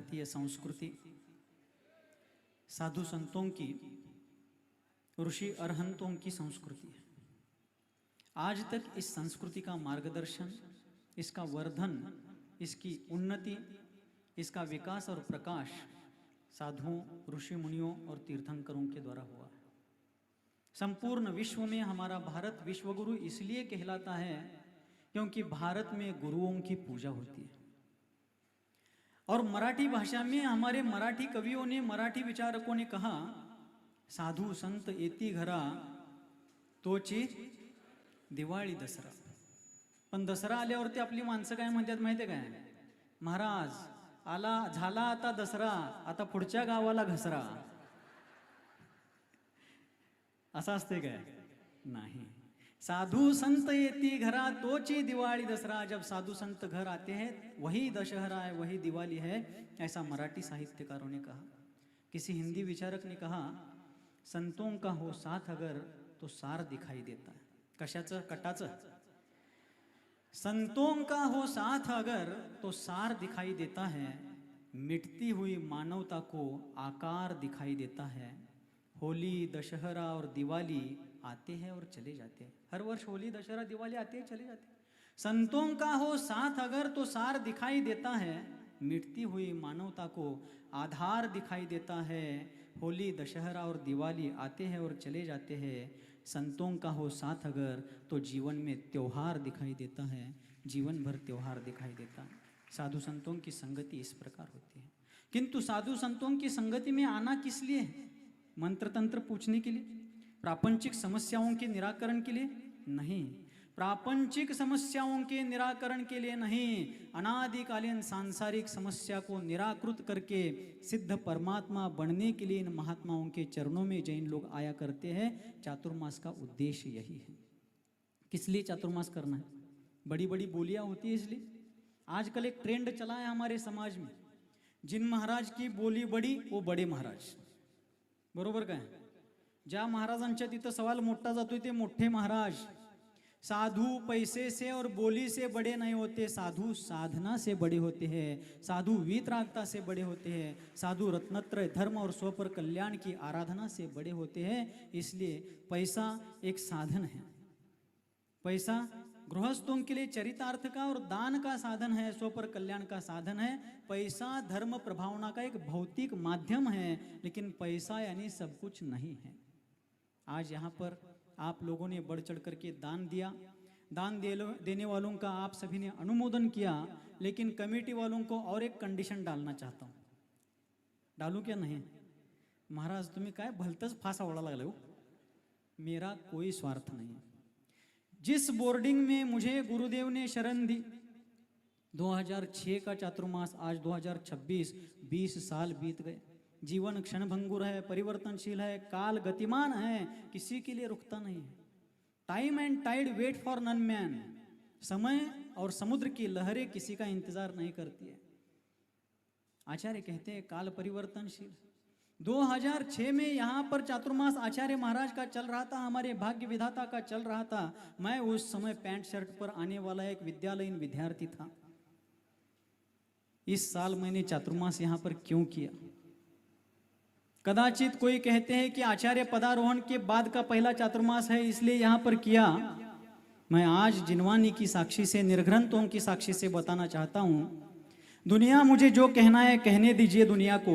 भारतीय संस्कृति साधु संतों की, ऋषि अरहंतों की संस्कृति है। आज तक इस संस्कृति का मार्गदर्शन, इसका वर्धन, इसकी उन्नति, इसका विकास और प्रकाश साधुओं, ऋषि मुनियों और तीर्थंकरों के द्वारा हुआ है। संपूर्ण विश्व में हमारा भारत विश्वगुरु इसलिए कहलाता है क्योंकि भारत में गुरुओं की पूजा होती है। और मराठी भाषा में हमारे मराठी कवियों ने, मराठी विचारकों ने कहा, साधू संत येती घरा तोची दिवाळी दसरा। पण दसरा आल्यावरती आपली माणसं काय म्हणतात माहिती आहे काय? महाराज आला झाला आता दसरा, आता पुढच्या गावाला घसरा। असं असते काय? नहीं। साधु संत येती घरा तोची दिवाली दसरा। जब साधु संत घर आते हैं वही दशहरा है, वही दिवाली है, ऐसा मराठी साहित्यकारों ने कहा। किसी हिंदी विचारक ने कहा, संतों का हो साथ अगर तो सार दिखाई देता है। कशाचं? कटाचं। संतों का हो साथ अगर तो सार दिखाई देता है, मिटती हुई मानवता को आकार दिखाई देता है। होली, दशहरा और दिवाली आते हैं और चले जाते हैं। हर वर्ष होली, दशहरा, दिवाली आते हैं, चले जाते हैं। संतों का हो साथ अगर तो सार दिखाई देता है, मिटती हुई मानवता को आधार दिखाई देता है। होली, दशहरा और दिवाली आते हैं और चले जाते हैं। संतों का हो साथ अगर तो जीवन में त्योहार दिखाई देता है, जीवन भर त्योहार दिखाई देता है। साधु संतों की संगति इस प्रकार होती है। किंतु साधु संतों की संगति में आना किस लिए है? मंत्र तंत्र पूछने के लिए? प्रापंचिक समस्याओं के निराकरण के लिए? नहीं। प्रापंचिक समस्याओं के निराकरण के लिए नहीं, अनादिकालीन सांसारिक समस्या को निराकृत करके सिद्ध परमात्मा बनने के लिए इन महात्माओं के चरणों में जैन लोग आया करते हैं। चातुर्मास का उद्देश्य यही है। किस लिए चातुर्मास करना है? बड़ी बड़ी बोलियां होती है इसलिए। आजकल एक ट्रेंड चला है हमारे समाज में, जिन महाराज की बोली बड़ी वो बड़े महाराज। बरोबर काय? ज्या महाराजांच्या तिथं सवाल मोठा जातोय ते मोठे महाराज। साधु पैसे से और बोली से बड़े नहीं होते, साधु साधना से बड़े होते हैं, साधु वीतरागता से बड़े होते हैं, साधु रत्नत्रय धर्म और स्वपर कल्याण की आराधना से बड़े होते हैं। इसलिए पैसा एक साधन है। पैसा गृहस्थों के लिए चरितार्थ का और दान का साधन है, स्वपर कल्याण का साधन है। पैसा धर्म प्रभावना का एक भौतिक माध्यम है, लेकिन पैसा यानी सब कुछ नहीं है। आज यहाँ पर आप लोगों ने बढ़ चढ़ करके दान दिया। दान देने वालों का आप सभी ने अनुमोदन किया, लेकिन कमेटी वालों को और एक कंडीशन डालना चाहता हूँ। डालूं क्या? नहीं। महाराज तुम्हें काय भलतच फासा ओढा लागला हो? मेरा कोई स्वार्थ नहीं है। जिस बोर्डिंग में मुझे गुरुदेव ने शरण दी, 2006 का चातुर्मास, आज 2026, 20 साल बीत गए। जीवन क्षणभंगुर है, परिवर्तनशील है, काल गतिमान है, किसी के लिए रुकता नहीं है। Time and tide wait for none man. समय और समुद्र की लहरें किसी का इंतजार नहीं करती है। आचार्य कहते हैं काल परिवर्तनशील। 2006 में यहाँ पर चातुर्मास आचार्य महाराज का चल रहा था, हमारे भाग्य विधाता का चल रहा था। मैं उस समय पैंट शर्ट पर आने वाला एक विद्यालयीन विद्यार्थी था। इस साल मैंने चातुर्मास यहाँ पर क्यों किया? कदाचित कोई कहते हैं कि आचार्य पदारोहण के बाद का पहला चातुर्मास है, इसलिए यहाँ पर किया। मैं आज जिनवानी की साक्षी से, निर्ग्रंथों की साक्षी से बताना चाहता हूँ, दुनिया मुझे जो कहना है कहने दीजिए दुनिया को।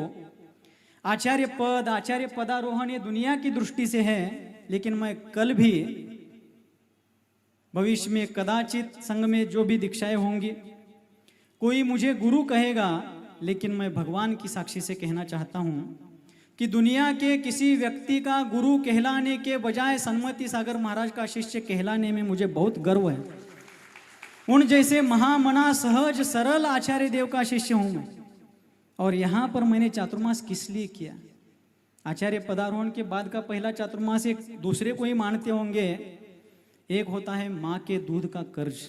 आचार्य पद, आचार्य पदारोहण ये दुनिया की दृष्टि से है, लेकिन मैं कल भी, भविष्य में कदाचित संघ में जो भी दीक्षाएं होंगी, कोई मुझे गुरु कहेगा, लेकिन मैं भगवान की साक्षी से कहना चाहता हूँ कि दुनिया के किसी व्यक्ति का गुरु कहलाने के बजाय सन्मति सागर महाराज का शिष्य कहलाने में मुझे बहुत गर्व है। उन जैसे महामना सहज सरल आचार्य देव का शिष्य हूं मैं। और यहाँ पर मैंने चातुर्मास किस लिए किया? आचार्य पदारोहण के बाद का पहला चातुर्मास एक दूसरे को ही मानते होंगे। एक होता है माँ के दूध का कर्ज।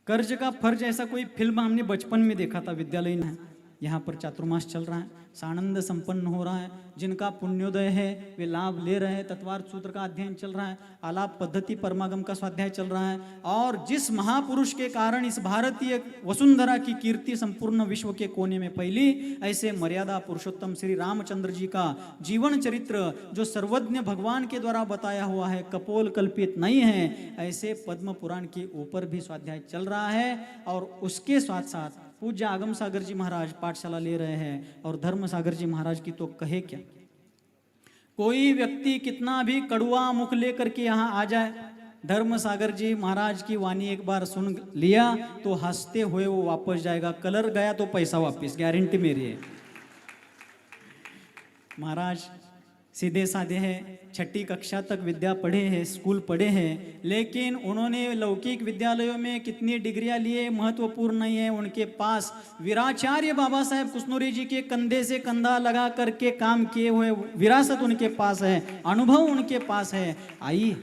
कर्ज का फर्ज ऐसा कोई फिल्म हमने बचपन में देखा था, विद्यालय में। यहाँ पर चातुर्मास चल रहा है, सानंद संपन्न हो रहा है। जिनका पुण्योदय है वे लाभ ले रहे हैं। तत्वार्थ सूत्र का अध्ययन चल रहा है, आलाप पद्धति परमागम का स्वाध्याय चल रहा है। और जिस महापुरुष के कारण इस भारतीय वसुंधरा की कीर्ति संपूर्ण विश्व के कोने में फैली, ऐसे मर्यादा पुरुषोत्तम श्री रामचंद्र जी का जीवन चरित्र जो सर्वज्ञ भगवान के द्वारा बताया हुआ है, कपोल कल्पित नहीं है, ऐसे पद्म पुराण के ऊपर भी स्वाध्याय चल रहा है। और उसके साथ साथ पूज्य आगम सागर जी महाराज पाठशाला ले रहे हैं। और धर्म सागर जी महाराज की तो कहे क्या, कोई व्यक्ति कितना भी कड़ुआ मुख लेकर के यहाँ आ जाए, धर्म सागर जी महाराज की वाणी एक बार सुन लिया तो हंसते हुए वो वापस जाएगा। कलर गया तो पैसा वापस, गारंटी मेरी है। महाराज सीधे साधे हैं, छठी कक्षा तक विद्या पढ़े हैं, स्कूल पढ़े हैं, लेकिन उन्होंने लौकिक विद्यालयों में कितनी डिग्रियां लिए महत्वपूर्ण नहीं है। उनके पास वीराचार्य बाबा साहेब कुसनोरी जी के कंधे से कंधा लगा करके काम किए हुए विरासत उनके पास है, अनुभव उनके पास है। आइए,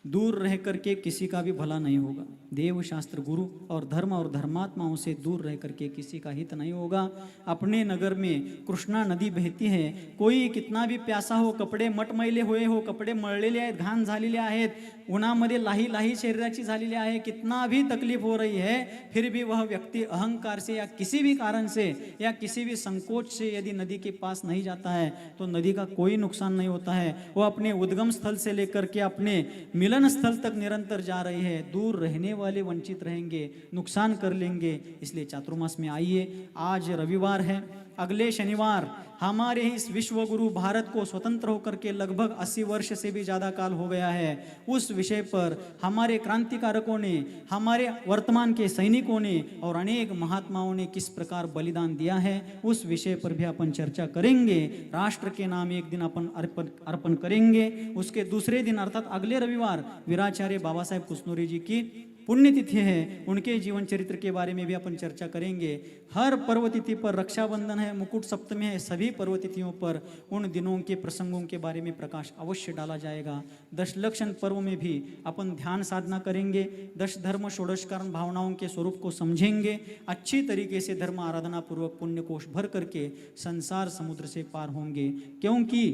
दूर रह करके किसी का भी भला नहीं होगा। देव शास्त्र गुरु और धर्म और धर्मात्माओं से दूर रह करके किसी का हित नहीं होगा। अपने नगर में कृष्णा नदी बहती है, कोई कितना भी प्यासा हो, कपडे मटमैले हुए हो, कपडे मळलेले आहेत, घाण झालेले आहेत, उन्हामध्ये लाही लाही शरीराची झालेली आहे, कितना भी तकलीफ हो रही है, फिर भी वह व्यक्ति अहंकार से या किसी भी कारण से या किसी भी संकोच से यदि नदी के पास नहीं जाता है तो नदी का कोई नुकसान नहीं होता है। वो अपने उद्गम स्थल से लेकर के अपने मिलन स्थल तक निरंतर जा रही है। दूर रहने वाले वंचित रहेंगे, नुकसान कर लेंगे। इसलिए चातुर्मास में आइए। आज रविवार है, अगले शनिवार हमारे इस विश्व गुरु भारत को स्वतंत्र होकर के लगभग 80 वर्ष से भी ज़्यादा काल हो गया है। उस विषय पर हमारे क्रांतिकारकों ने, हमारे वर्तमान के सैनिकों ने और अनेक महात्माओं ने किस प्रकार बलिदान दिया है, उस विषय पर भी अपन चर्चा करेंगे। राष्ट्र के नाम एक दिन अपन अर्पण करेंगे। उसके दूसरे दिन अर्थात अगले रविवार वीराचार्य बाबा साहेब कुसनोरी जी की पुण्यतिथि है, उनके जीवन चरित्र के बारे में भी अपन चर्चा करेंगे। हर पर्वतिथि पर, रक्षाबंधन है, मुकुट सप्तमी है, सभी पर्वतिथियों पर उन दिनों के प्रसंगों के बारे में प्रकाश अवश्य डाला जाएगा। दशलक्षण पर्व में भी अपन ध्यान साधना करेंगे, दश धर्म षोडशकरण भावनाओं के स्वरूप को समझेंगे, अच्छी तरीके से धर्म आराधना पूर्वक पुण्य कोश भर करके संसार समुद्र से पार होंगे। क्योंकि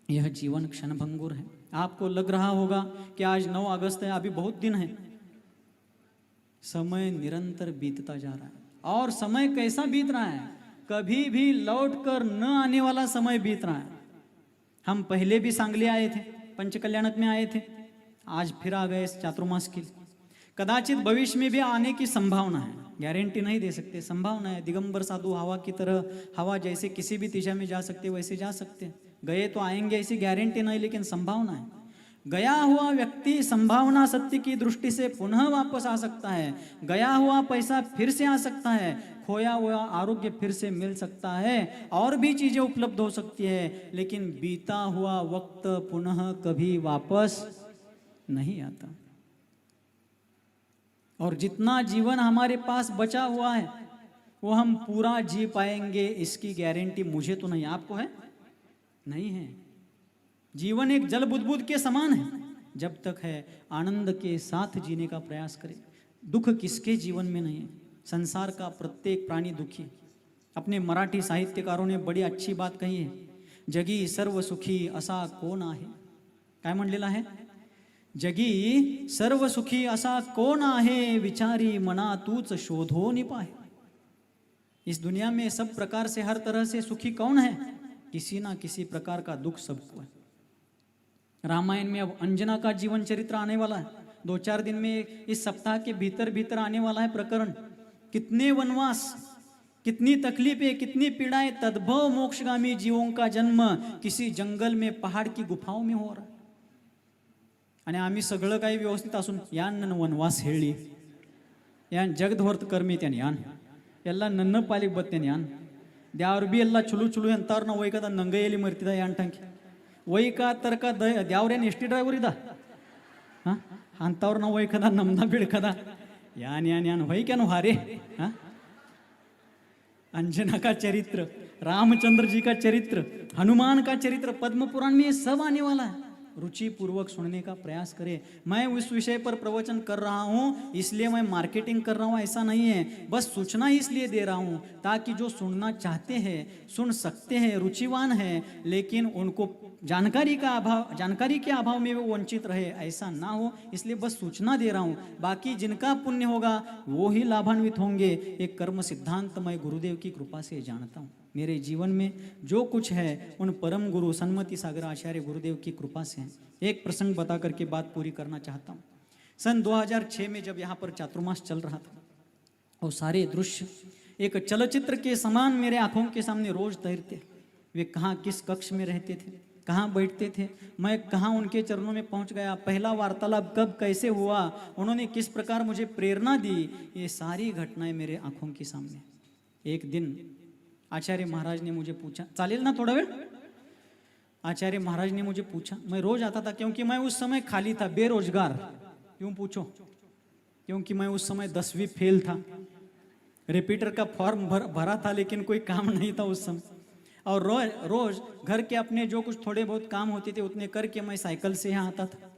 यह जीवन क्षणभंगुर है। आपको लग रहा होगा कि आज 9 अगस्त है, अभी बहुत दिन है। समय निरंतर बीतता जा रहा है। और समय कैसा बीत रहा है, कभी भी लौट कर न आने वाला समय बीत रहा है। हम पहले भी सांगली आए थे, पंचकल्याणक में आए थे, आज फिर आ गए चातुर्मास के लिए। कदाचित भविष्य में भी आने की संभावना है, गारंटी नहीं दे सकते, संभावना है। दिगंबर साधु हवा की तरह, हवा जैसे किसी भी दिशा में जा सकते वैसे जा सकते। गए तो आएंगे ऐसी गारंटी नहीं, लेकिन संभावना है। गया हुआ व्यक्ति संभावना सत्य की दृष्टि से पुनः वापस आ सकता है। गया हुआ पैसा फिर से आ सकता है, खोया हुआ आरोग्य फिर से मिल सकता है, और भी चीजें उपलब्ध हो सकती है। लेकिन बीता हुआ वक्त पुनः कभी वापस नहीं आता। और जितना जीवन हमारे पास बचा हुआ है वो हम पूरा जी पाएंगे, इसकी गारंटी मुझे तो नहीं, आपको है? नहीं है। जीवन एक जल बुदबुद के समान है, जब तक है आनंद के साथ जीने का प्रयास करें। दुख किसके जीवन में नहीं है, संसार का प्रत्येक प्राणी दुखी। अपने मराठी साहित्यकारों ने बड़ी अच्छी बात कही है, जगी सर्व सुखी असा कोण आहे। काय म्हणलेलं आहे? जगी सर्व सुखी असा कोण आहे, विचारी मना तूच शोधो निपाहे। इस दुनिया में सब प्रकार से, हर तरह से सुखी कौन है? किसी ना किसी प्रकार का दुख सबको है। रामायण में अब अंजना का जीवन चरित्र आने वाला है, 2-4 दिन में, इस सप्ताह के भीतर भीतर आने वाला है प्रकरण। कितने वनवास, कितनी तकलीफें, कितनी पीड़ाएं, तद्भव मोक्षगामी जीवों का जन्म किसी जंगल में, पहाड़ की गुफाओं में हो रहा है। आणि आम्ही सगळं काही व्यवस्थित असून यान वनवास हेळली, यान जगधवर्त कर्मी त्याने यान ಎಲ್ಲ ನನ್ನ ಪಾಲಿಗೆ ಬತ್ತೇನೆ ಯಾನ್ ದ್ಯಾವ್ರ ಬಿ ಎಲ್ಲ ಚುಲು ಚುಲು ಎಂತಾವ್ರು ನಾವು ಒಯ್ಕದ ನಂಗೈಯಲ್ಲಿ ಮರ್ತಿದ ಯಾನ್ ಟಂಕಿ ಒಯ್ಕ ತರ್ಕ ದ್ಯಾವ್ರೇನು ಎಷ್ಟು ಡ್ರೈವರ್ ಇದ ಹಾಂ ಅಂಥವ್ರು ನಾವು ಒಯ್ಕದ ನಮ್ದ ಬಿಡ್ಕದ यान यान यान वही क्या हारे। हाँ, अंजना का चरित्र, रामचंद्र जी का चरित्र, हनुमान का चरित्र, पद्म पुराण में ये सब आने वाला है। रुचि पूर्वक सुनने का प्रयास करें। मैं उस विषय पर प्रवचन कर रहा हूँ इसलिए मैं मार्केटिंग कर रहा हूँ ऐसा नहीं है, बस सूचना इसलिए दे रहा हूँ ताकि जो सुनना चाहते हैं सुन सकते हैं, रुचिवान हैं, लेकिन उनको जानकारी के अभाव में वो वंचित रहे ऐसा ना हो, इसलिए बस सूचना दे रहा हूँ। बाकी जिनका पुण्य होगा वो ही लाभान्वित होंगे। एक कर्म सिद्धांत मैं गुरुदेव की कृपा से जानता हूँ। मेरे जीवन में जो कुछ है उन परम गुरु सन्मति सागर आचार्य गुरुदेव की कृपा से है। एक प्रसंग बता करके बात पूरी करना चाहता हूँ। सन 2006 में जब यहाँ पर चातुर्मास चल रहा था और सारे दृश्य एक चलचित्र के समान मेरे आंखों के सामने रोज तैरते। वे कहाँ किस कक्ष में रहते थे, कहाँ बैठते थे, मैं कहाँ उनके चरणों में पहुँच गया, पहला वार्तालाप कब कैसे हुआ, उन्होंने किस प्रकार मुझे प्रेरणा दी, ये सारी घटनाएं मेरे आंखों के सामने। एक दिन आचार्य महाराज ने मुझे पूछा, चालेल ना थोड़ा वेळ? आचार्य महाराज ने मुझे पूछा, मैं रोज आता था क्योंकि मैं उस समय खाली था, बेरोजगार। क्यों पूछो? क्योंकि मैं उस समय 10वीं फेल था, रिपीटर का फॉर्म भरा था लेकिन कोई काम नहीं था उस समय। और रोज घर के अपने जो कुछ थोड़े बहुत काम होते थे उतने करके मैं साइकिल से यहाँ आता था।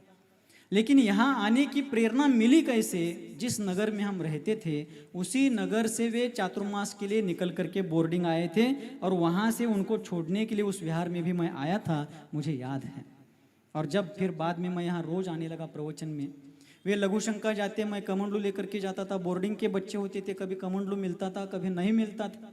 लेकिन यहाँ आने की प्रेरणा मिली कैसे? जिस नगर में हम रहते थे उसी नगर से वे चातुर्मास के लिए निकल करके बोर्डिंग आए थे और वहाँ से उनको छोड़ने के लिए उस विहार में भी मैं आया था, मुझे याद है। और जब फिर बाद में मैं यहाँ रोज आने लगा प्रवचन में, वे लघुशंका जाते, मैं कमंडलू लेकर के जाता था। बोर्डिंग के बच्चे होते थे, कभी कमंडलू मिलता था कभी नहीं मिलता था,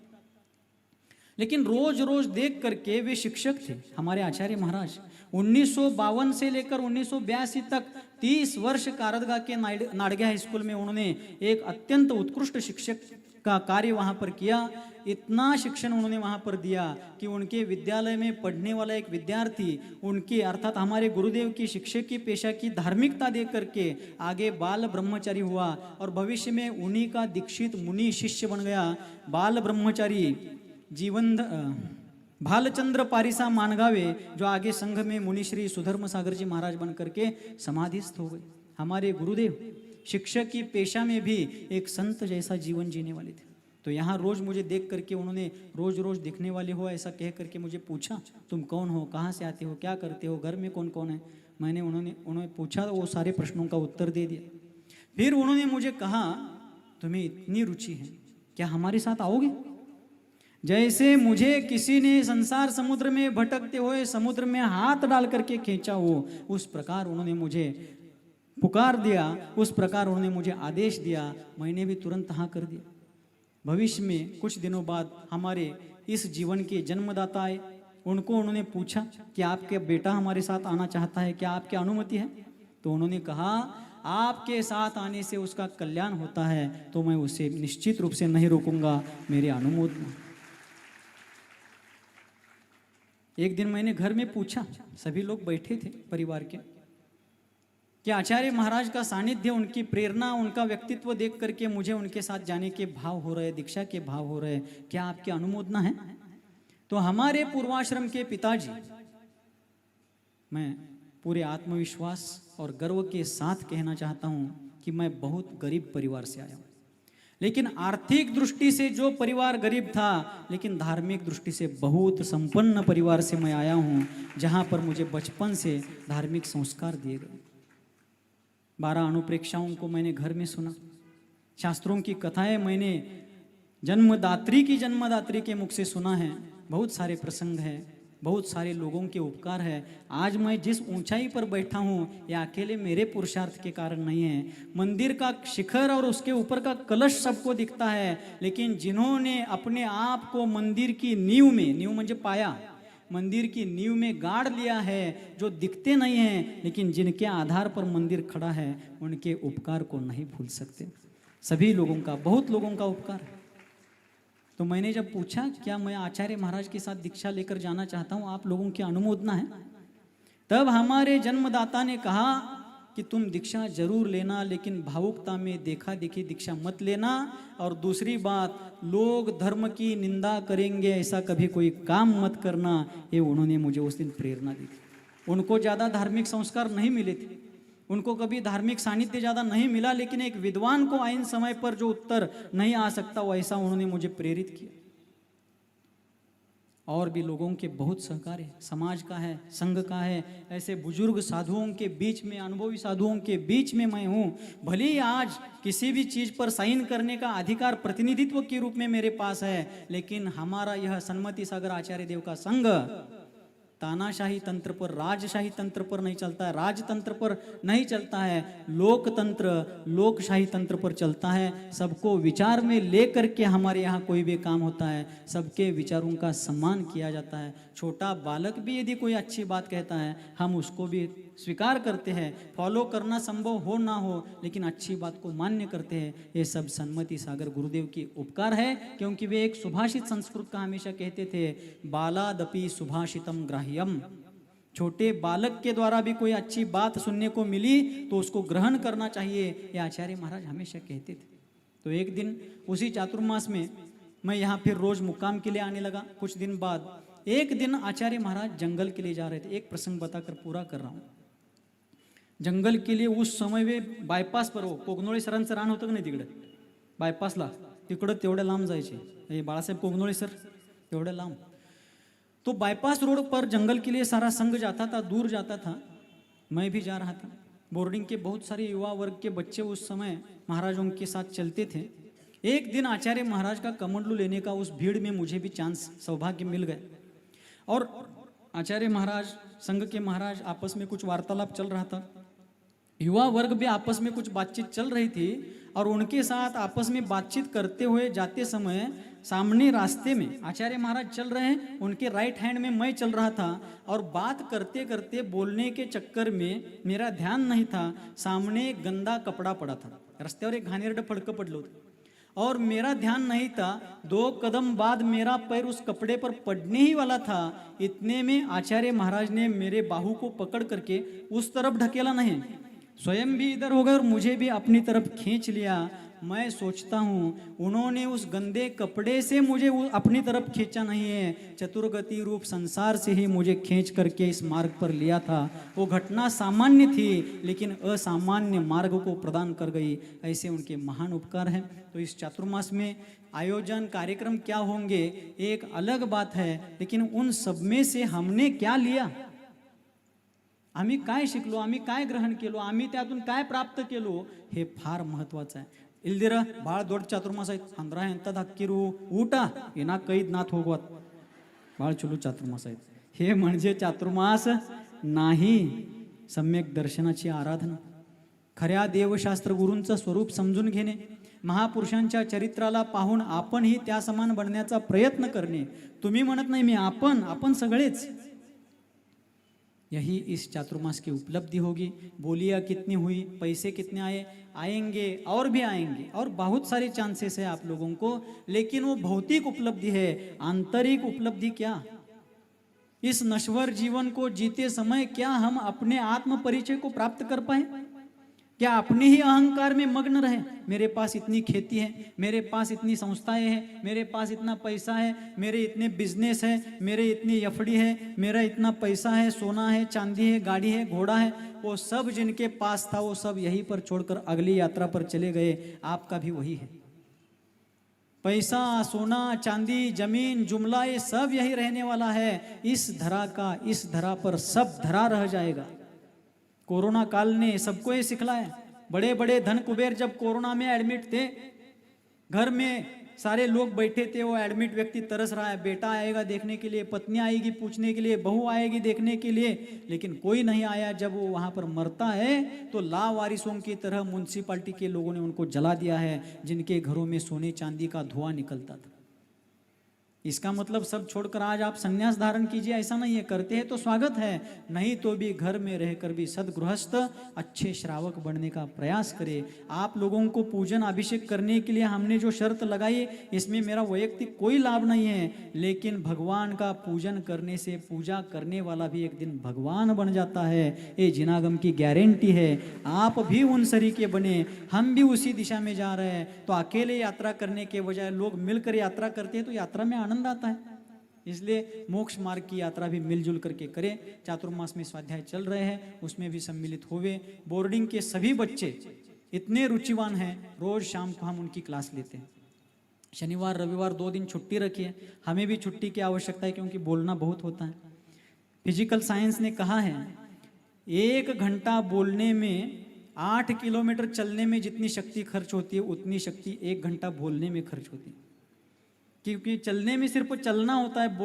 लेकिन रोज रोज देख करके वे शिक्षक थे हमारे आचार्य महाराज। 1952 से लेकर 1982 तक 30 वर्ष कारदगा के नाडगे हाई स्कूल में उन्होंने एक अत्यंत उत्कृष्ट शिक्षक का कार्य वहाँ पर किया। इतना शिक्षण उन्होंने वहाँ पर दिया कि उनके विद्यालय में पढ़ने वाला एक विद्यार्थी उनके अर्थात हमारे गुरुदेव की शिक्षक की पेशा की धार्मिकता देख करके आगे बाल ब्रह्मचारी हुआ और भविष्य में उन्हीं का दीक्षित मुनि शिष्य बन गया। बाल ब्रह्मचारी भालचंद्र पारिसा मानगावे जो आगे संघ में मुनिश्री सुधर्म सागर जी महाराज बन करके समाधिस्थ हो गए। हमारे गुरुदेव शिक्षक की पेशा में भी एक संत जैसा जीवन जीने वाले थे। तो यहाँ रोज मुझे देख करके उन्होंने रोज रोज दिखने वाले हो ऐसा कह करके मुझे पूछा, तुम कौन हो, कहाँ से आते हो, क्या करते हो, घर में कौन कौन है। मैंने उन्होंने पूछा, वो सारे प्रश्नों का उत्तर दे दिया। फिर उन्होंने मुझे कहा, तुम्हें इतनी रुचि है, क्या हमारे साथ आओगे? जैसे मुझे किसी ने संसार समुद्र में भटकते हुए समुद्र में हाथ डाल करके खींचा हो, उस प्रकार उन्होंने मुझे पुकार दिया, उस प्रकार उन्होंने मुझे आदेश दिया, मैंने भी तुरंत हाँ कर दिया। भविष्य में कुछ दिनों बाद हमारे इस जीवन के जन्मदाता आए, उनको उन्होंने पूछा कि आपके बेटा हमारे साथ आना चाहता है, क्या आपकी अनुमति है? तो उन्होंने कहा, आपके साथ आने से उसका कल्याण होता है तो मैं उसे निश्चित रूप से नहीं रोकूंगा, मेरी अनुमोदन। एक दिन मैंने घर में पूछा, सभी लोग बैठे थे परिवार के, कि आचार्य महाराज का सानिध्य, उनकी प्रेरणा, उनका व्यक्तित्व देख करके मुझे उनके साथ जाने के भाव हो रहे, दीक्षा के भाव हो रहे, क्या आपकी अनुमोदना है? तो हमारे पूर्वाश्रम के पिताजी, मैं पूरे आत्मविश्वास और गर्व के साथ कहना चाहता हूं कि मैं बहुत गरीब परिवार से आया हूं, लेकिन आर्थिक दृष्टि से जो परिवार गरीब था, लेकिन धार्मिक दृष्टि से बहुत संपन्न परिवार से मैं आया हूं, जहां पर मुझे बचपन से धार्मिक संस्कार दिए गए। 12 अनुप्रेक्षाओं को मैंने घर में सुना, शास्त्रों की कथाएं मैंने जन्मदात्री के मुख से सुना है। बहुत सारे प्रसंग हैं, बहुत सारे लोगों के उपकार है। आज मैं जिस ऊंचाई पर बैठा हूँ यह अकेले मेरे पुरुषार्थ के कारण नहीं है। मंदिर का शिखर और उसके ऊपर का कलश सबको दिखता है, लेकिन जिन्होंने अपने आप को मंदिर की नींव म्हणजे पाया, मंदिर की नींव में गाड़ लिया है, जो दिखते नहीं हैं लेकिन जिनके आधार पर मंदिर खड़ा है, उनके उपकार को नहीं भूल सकते। सभी लोगों का, बहुत लोगों का उपकार है। तो मैंने जब पूछा क्या मैं आचार्य महाराज के साथ दीक्षा लेकर जाना चाहता हूँ, आप लोगों की अनुमोदना है? तब हमारे जन्मदाता ने कहा कि तुम दीक्षा जरूर लेना, लेकिन भावुकता में देखा देखी दीक्षा मत लेना, और दूसरी बात, लोग धर्म की निंदा करेंगे ऐसा कभी कोई काम मत करना। ये उन्होंने मुझे उस दिन प्रेरणा दी थी। उनको ज़्यादा धार्मिक संस्कार नहीं मिले थे, उनको कभी धार्मिक सानिध्य ज़्यादा नहीं मिला, लेकिन एक विद्वान को आइन समय पर जो उत्तर नहीं आ सकता वैसा उन्होंने मुझे प्रेरित किया। और भी लोगों के बहुत सहकार है, समाज का है, संघ का है, ऐसे बुजुर्ग साधुओं के बीच में, अनुभवी साधुओं के बीच में मैं हूँ। भले ही आज किसी भी चीज़ पर साइन करने का अधिकार प्रतिनिधित्व के रूप में मेरे पास है, लेकिन हमारा यह सन्मति सागर आचार्य देव का संघ तानाशाही तंत्र पर, राजशाही तंत्र पर नहीं चलता है, राजतंत्र पर नहीं चलता है, लोकतंत्र लोकशाही तंत्र पर चलता है। सबको विचार में लेकर के हमारे यहाँ कोई भी काम होता है, सबके विचारों का सम्मान किया जाता है। छोटा बालक भी यदि कोई अच्छी बात कहता है, हम उसको भी स्वीकार करते हैं, फॉलो करना संभव हो ना हो, लेकिन अच्छी बात को मान्य करते हैं। ये सब सन्मति सागर गुरुदेव की उपकार है, क्योंकि वे एक सुभाषित संस्कृत का हमेशा कहते थे, बालादपि सुभाषितम ग्राह्यम। छोटे बालक के द्वारा भी कोई अच्छी बात सुनने को मिली तो उसको ग्रहण करना चाहिए, ये आचार्य महाराज हमेशा कहते थे। तो एक दिन उसी चातुर्मास में मैं यहाँ फिर रोज मुक्काम के लिए आने लगा। कुछ दिन बाद एक दिन आचार्य महाराज जंगल के लिए जा रहे थे। एक प्रसंग बताकर पूरा कर रहा हूँ। जंगल के लिए उस समय वे बायपास पर, कोगनोळे सरांचं रान होतं का नाही तिकडे बायपासला, तिकडं तेवढ्या लांब जायचे, हे बाळासाहेब कोगनोळे सर तेवढ्या लांब। तो बाईपास रोड पर जंगल के लिए सारा संघ जाता था, दूर जाता था, मैं भी जा रहा था। बोर्डिंग के बहुत सारे युवा वर्ग के बच्चे उस समय महाराजों के साथ चलते थे। एक दिन आचार्य महाराज का कमंडलू लेने का उस भीड़ में मुझे भी चांस, सौभाग्य मिल गए। और आचार्य महाराज, संघ के महाराज आपस में कुछ वार्तालाप चल रहा था, युवा वर्ग भी आपस में कुछ बातचीत चल रही थी। और उनके साथ आपस में बातचीत करते हुए जाते समय सामने रास्ते में आचार्य महाराज चल रहे हैं, उनके राइट हैंड में मैं चल रहा था। और बात करते करते बोलने के चक्कर में मेरा ध्यान नहीं था, सामने एक गंदा कपड़ा पड़ा था, रस्त्यावर एक घाणेरडं फडकं पडलं होतं और मेरा ध्यान नहीं था। 2 कदम बाद मेरा पैर उस कपड़े पर पड़ने ही वाला था। इतने में आचार्य महाराज ने मेरे बाहू को पकड़ करके उस तरफ ढकेला नहीं, स्वयं भी इधर हो गए और मुझे भी अपनी तरफ खींच लिया। मैं सोचता हूँ उन्होंने उस गंदे कपड़े से मुझे अपनी तरफ खींचा नहीं है, चतुर्गति रूप संसार से ही मुझे खींच करके इस मार्ग पर लिया था। वो घटना सामान्य थी लेकिन असामान्य मार्ग को प्रदान कर गई। ऐसे उनके महान उपकार हैं। तो इस चातुर्मास में आयोजन कार्यक्रम क्या होंगे एक अलग बात है, लेकिन उन सब में से हमने क्या लिया, आम्ही काय शिकलो, आम्ही काय ग्रहण केलो, आम्ही त्यातून काय प्राप्त केलो, हे फार महत्वाचं आहे। इल्दिर बाळ दोड चातुर्मास आहेत, अंद्रा ಎಂತ ಹಕ್ಕಿರು ಊಟ ಏನ ಕೈದ್ ನಾತ್ ಹೋಗವत बाळ चुलू चातुर्मास आहेत। हे म्हणजे चातुर्मास नाही, सम्यक दर्शनाची आराधना, खऱ्या देवशास्त्र गुरूंचं स्वरूप समजून घेणे, महापुरुषांच्या चरित्राला पाहून आपणही त्या समान बनण्याचा प्रयत्न करणे। तुम्ही म्हणत नाही मी, आपण सगळेच, यही इस चातुर्मास की उपलब्धि होगी। बोलियां कितनी हुई, पैसे कितने आए, आएंगे और भी आएंगे और बहुत सारे चांसेस है आप लोगों को, लेकिन वो भौतिक उपलब्धि है। आंतरिक उपलब्धि क्या, इस नश्वर जीवन को जीते समय क्या हम अपने आत्म परिचय को प्राप्त कर पाए, क्या अपने ही अहंकार में मग्न रहे, मेरे पास इतनी खेती है, मेरे पास इतनी संस्थाएं हैं, मेरे पास इतना पैसा है, मेरे इतने बिजनेस है, मेरे इतनी एफडी है, मेरा इतना पैसा है, सोना है, चांदी है, गाड़ी है, घोड़ा है, वो सब जिनके पास था वो सब यहीं पर छोड़कर अगली यात्रा पर चले गए। आपका भी वही है, पैसा, सोना, चांदी, जमीन, जुमला, ये सब यही रहने वाला है। इस धरा का, इस धरा पर सब धरा रह जाएगा। कोरोना काल ने सबको ये सिखलाया। बड़े बड़े धन कुबेर जब कोरोना में एडमिट थे, घर में सारे लोग बैठे थे, वो एडमिट व्यक्ति तरस रहा है, बेटा आएगा देखने के लिए, पत्नी आएगी पूछने के लिए, बहू आएगी देखने के लिए, लेकिन कोई नहीं आया। जब वो वहां पर मरता है तो लावारिसों की तरह म्युनिसिपालिटी के लोगों ने उनको जला दिया है, जिनके घरों में सोने चांदी का धुआं निकलता था। इसका मतलब सब छोड़कर आज आप संन्यास धारण कीजिए ऐसा नहीं है, करते हैं तो स्वागत है, नहीं तो भी घर में रहकर भी सदगृहस्थ अच्छे श्रावक बनने का प्रयास करें। आप लोगों को पूजन अभिषेक करने के लिए हमने जो शर्त लगाई, इसमें मेरा वैयक्तिक कोई लाभ नहीं है, लेकिन भगवान का पूजन करने से पूजा करने वाला भी एक दिन भगवान बन जाता है, ये जिनागम की गारंटी है। आप भी उन सरीके बने, हम भी उसी दिशा में जा रहे हैं। तो अकेले यात्रा करने के बजाय लोग मिलकर यात्रा करते हैं तो यात्रा में आनंद आता है। इसलिए मोक्ष मार्ग की यात्रा भी मिलजुल करके करें। चातुर्मास में स्वाध्याय चल रहे हैं, उसमें भी सम्मिलित होवे। बोर्डिंग के सभी बच्चे इतने रुचिवान हैं, रोज शाम को हम उनकी क्लास लेते हैं। शनिवार रविवार 2 दिन छुट्टी रखी है, हमें भी छुट्टी की आवश्यकता है क्योंकि बोलना बहुत होता है। फिजिकल साइंस ने कहा है 1 घंटा बोलने में 8 किलोमीटर चलने में जितनी शक्ति खर्च होती है उतनी शक्ति 1 घंटा बोलने में खर्च होती है। क्योंकि चलने में सिर्फ चलना होता है,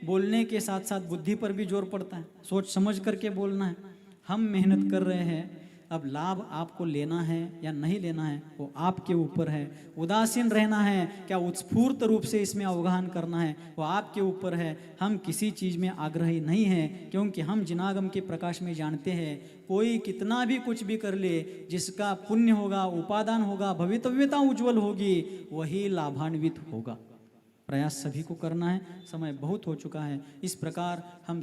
बोलने के साथ साथ बुद्धि पर भी जोर पड़ता है, सोच समझ करके बोलना है। हम मेहनत कर रहे हैं, अब लाभ आपको लेना है या नहीं लेना है वो आपके ऊपर है। उदासीन रहना है क्या उत्स्फूर्त रूप से इसमें अवगाहन करना है वो आपके ऊपर है। हम किसी चीज़ में आग्रही नहीं हैं क्योंकि हम जिनागम के प्रकाश में जानते हैं कोई कितना भी कुछ भी कर ले, जिसका पुण्य होगा, उपादान होगा, भवितव्यता उज्जवल होगी, वही लाभान्वित होगा। प्रयास सभी को करना है। समय बहुत हो चुका है। इस प्रकार हम